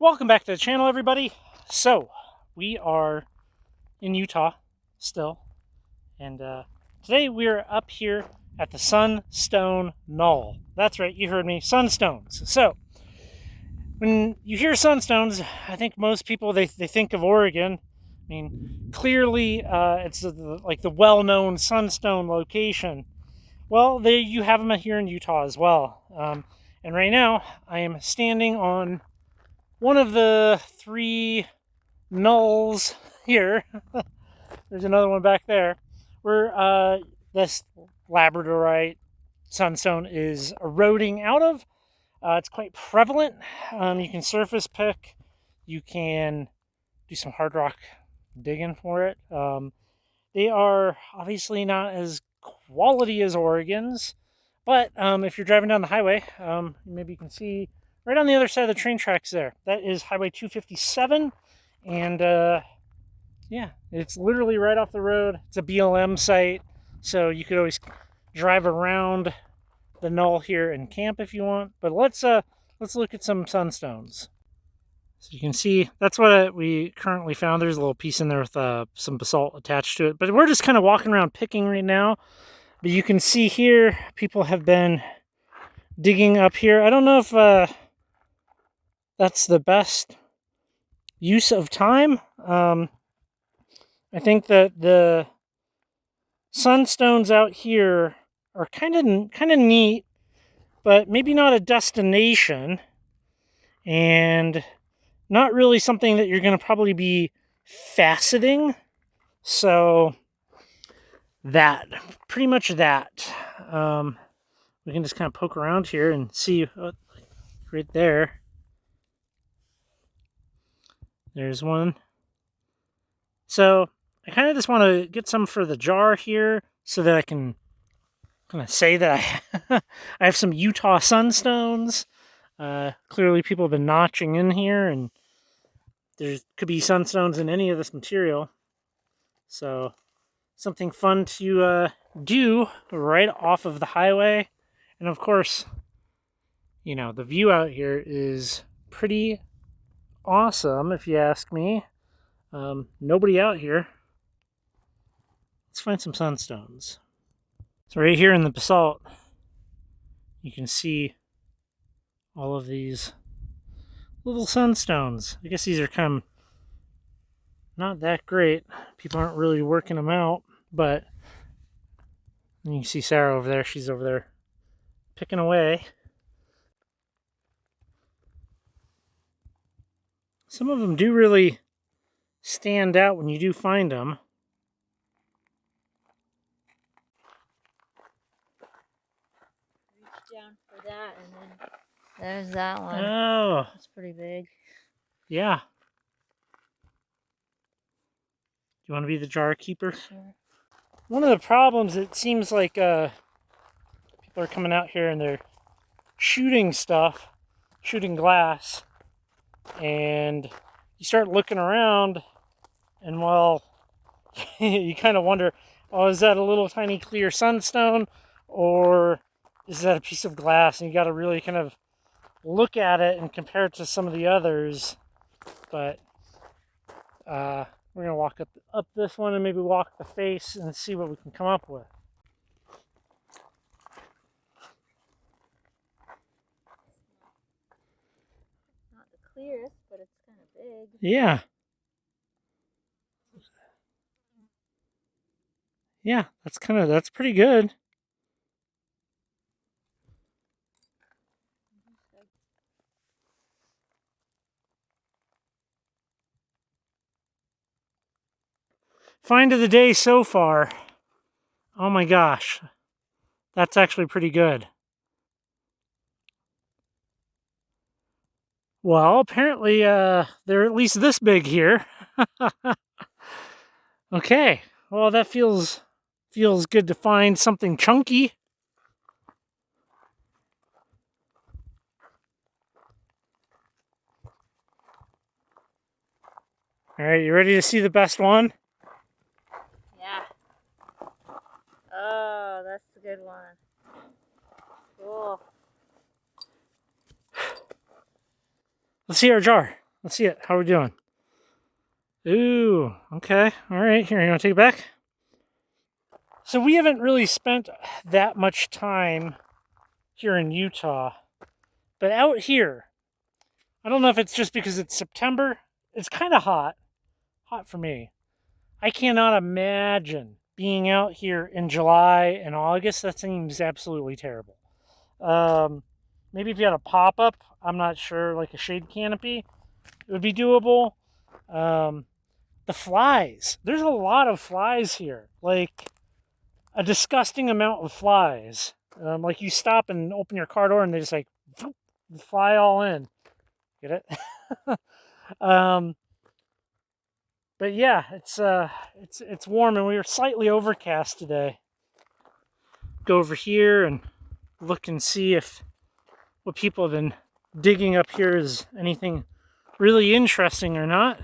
Welcome back to the channel, everybody. So, we are in Utah still, and today we are up here at the Sunstone Knoll. That's right, you heard me, Sunstones. So, when you hear Sunstones, I think most people, they think of Oregon. I mean, clearly it's like the well-known Sunstone location. Well, there you have them here in Utah as well. And right now, I am standing on one of the three knolls here. There's another one back there where this Labradorite sunstone is eroding out of. It's quite prevalent. You can surface pick. You can do some hard rock digging for it. They are obviously not as quality as Oregon's, but if you're driving down the highway, maybe you can see right on the other side of the train tracks there. That is Highway 257, and yeah, it's literally right off the road. It's a BLM site, so you could always drive around the knoll here and camp if you want. But let's look at some sunstones. So you can see that's what we currently found. There's a little piece in there with some basalt attached to it. But we're just kind of walking around picking right now. But you can see here, people have been digging up here. I don't know if that's the best use of time. I think that the sunstones out here are kind of neat, but maybe not a destination, and not really something that you're going to probably be faceting. So pretty much that. We can just kind of poke around here and see right there. There's one. So I kind of just want to get some for the jar here so that I can kind of say that I have some Utah sunstones. Clearly people have been notching in here, and there could be sunstones in any of this material. So something fun to do right off of the highway. And of course, you know, the view out here is pretty awesome if you ask me. Nobody out here. Let's find some sunstones. So right here in the basalt, you can see all of these little sunstones. I guess these are kind of not that great. People aren't really working them out, but you can see Sarah over there. She's over there picking away. Some of them do really stand out when you do find them. Reach down for that, and then there's that one. Oh, that's pretty big. Yeah. Do you want to be the jar keeper? Sure. One of the problems, it seems like people are coming out here and they're shooting stuff, shooting glass, and you start looking around, and well, you kind of wonder, oh, is that a little tiny clear sunstone, or is that a piece of glass? And you got to really kind of look at it and compare it to some of the others. But we're gonna walk up this one and maybe walk the face and see what we can come up with. Not the clearest, but it's kind of big. Yeah. Yeah, that's pretty good. Find of the day so far. Oh my gosh. That's actually pretty good. Well, apparently they're at least this big here. Okay. Well, that feels good to find something chunky. All right, you ready to see the best one? Yeah. Oh, that's a good one. Cool. Let's see our jar. Let's see it. How are we doing? Ooh, okay. All right, here, you want to take it back? So we haven't really spent that much time here in Utah, but out here, I don't know if it's just because it's September. It's kind of hot for me. I cannot imagine being out here in July and August. That seems absolutely terrible. Maybe if you had a pop-up, I'm not sure, like a shade canopy, it would be doable. The flies. There's a lot of flies here. Like, a disgusting amount of flies. Like, you stop and open your car door and they just, like, fly all in. Get it? But yeah, it's warm and we were slightly overcast today. Go over here and look and see if what people have been digging up here is anything really interesting or not.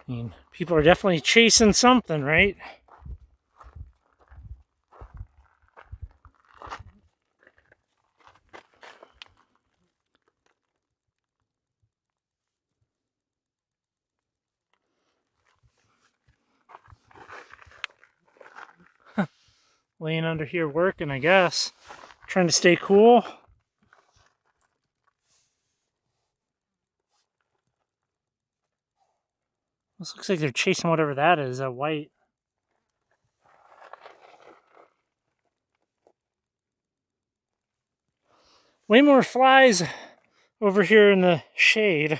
I mean, people are definitely chasing something, right? Laying under here working, I guess. Trying to stay cool. This looks like they're chasing whatever that is, that white. Way more flies over here in the shade.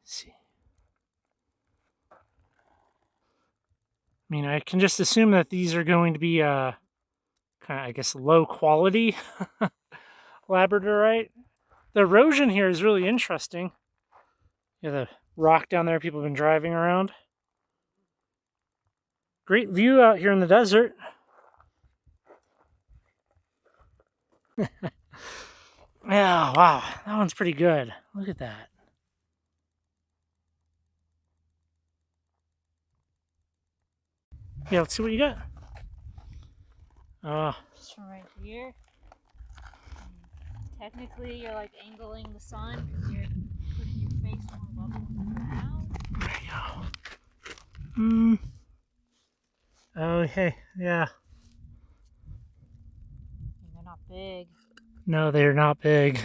See. I mean, I can just assume that these are going to be kind of, I guess, low quality Labradorite. The erosion here is really interesting. Yeah, the rock down there people have been driving around. Great view out here in the desert. Yeah, wow, that one's pretty good. Look at that. Yeah, let's see what you got. Just from right here. Technically, you're like angling the sun because you're putting your face more level with the ground. There you go. Oh, hey, yeah. And they're not big. No, they're not big.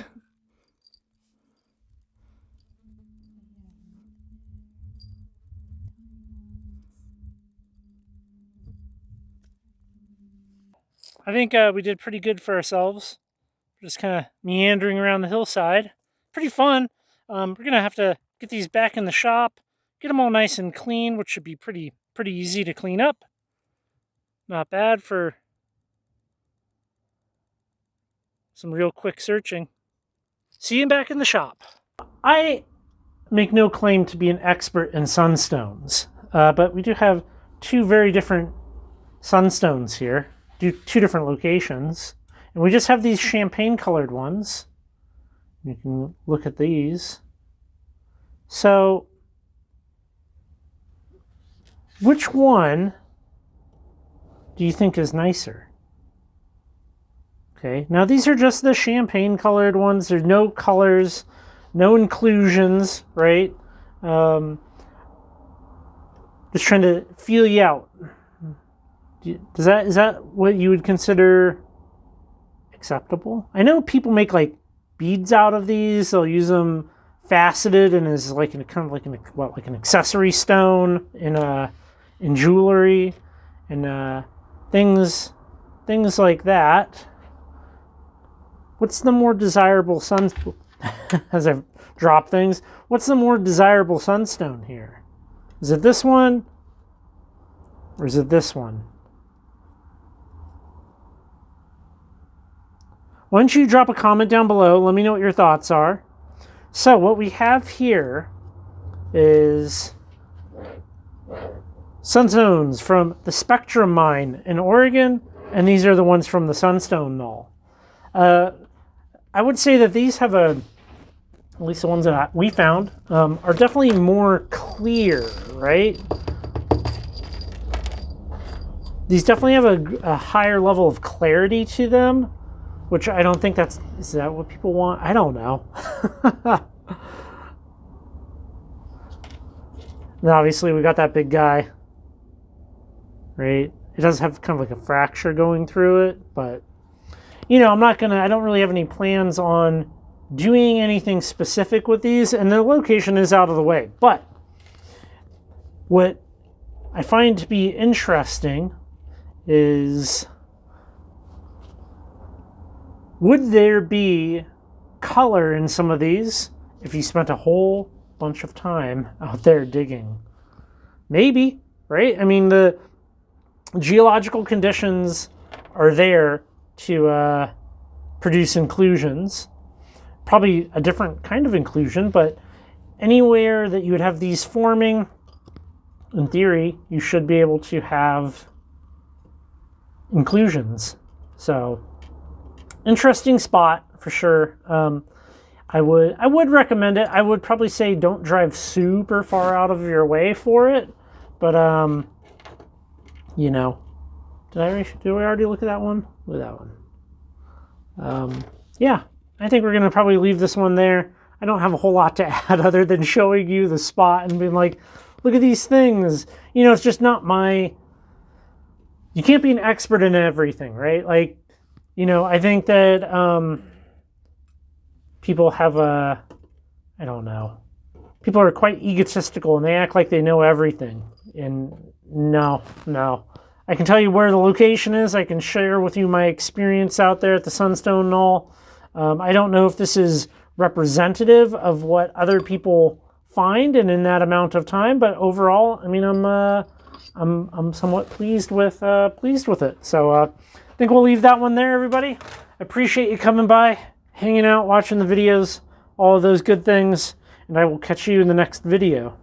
I think we did pretty good for ourselves. Just kind of meandering around the hillside. Pretty fun. We're going to have to get these back in the shop, get them all nice and clean, which should be pretty easy to clean up. Not bad for some real quick searching. See you back in the shop. I make no claim to be an expert in sunstones, but we do have two very different sunstones here, two different locations. And we just have these champagne colored ones. You can look at these. So, which one do you think is nicer? Okay, now these are just the champagne colored ones. There's no colors, no inclusions, right? Just trying to feel you out. Is that what you would consider acceptable? I know people make like beads out of these. They'll use them faceted and as like like an accessory stone in jewelry and things like that. What's the more desirable as I've dropped things? What's the more desirable sunstone here? Is it this one or is it this one? Why don't you drop a comment down below? Let me know what your thoughts are. So what we have here is Sunstones from the Spectrum Mine in Oregon, and these are the ones from the Sunstone Knoll. I would say that these have at least the ones that we found, are definitely more clear, right? These definitely have a higher level of clarity to them, which I don't think is that what people want? I don't know. And obviously we got that big guy, right? It does have kind of like a fracture going through it, but you know, I don't really have any plans on doing anything specific with these, and the location is out of the way. But what I find to be interesting is, would there be color in some of these if you spent a whole bunch of time out there digging? Maybe, right? I mean, the geological conditions are there to produce inclusions. Probably a different kind of inclusion, but anywhere that you would have these forming, in theory, you should be able to have inclusions. So, interesting spot for sure. I would recommend it. I would probably say don't drive super far out of your way for it, but you know, did we already look at that one? Look at that one. Yeah, I think we're gonna probably leave this one there. I don't have a whole lot to add other than showing you the spot and being like, look at these things. You know, it's just not my. You can't be an expert in everything, right? Like, you know, I think that people have I don't know. People are quite egotistical and they act like they know everything. And no. I can tell you where the location is. I can share with you my experience out there at the Sunstone Knoll. I don't know if this is representative of what other people find and in that amount of time, but overall, I mean, I'm somewhat pleased with it. So I think we'll leave that one there, everybody. I appreciate you coming by, hanging out, watching the videos, all of those good things, and I will catch you in the next video.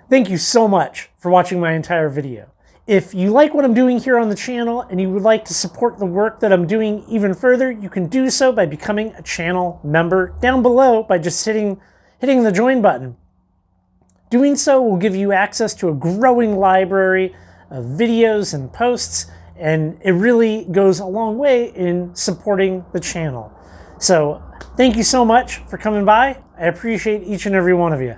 Thank you so much for watching my entire video. If you like what I'm doing here on the channel and you would like to support the work that I'm doing even further, you can do so by becoming a channel member down below by just hitting the join button. Doing so will give you access to a growing library of videos and posts, and it really goes a long way in supporting the channel. So thank you so much for coming by. I appreciate each and every one of you.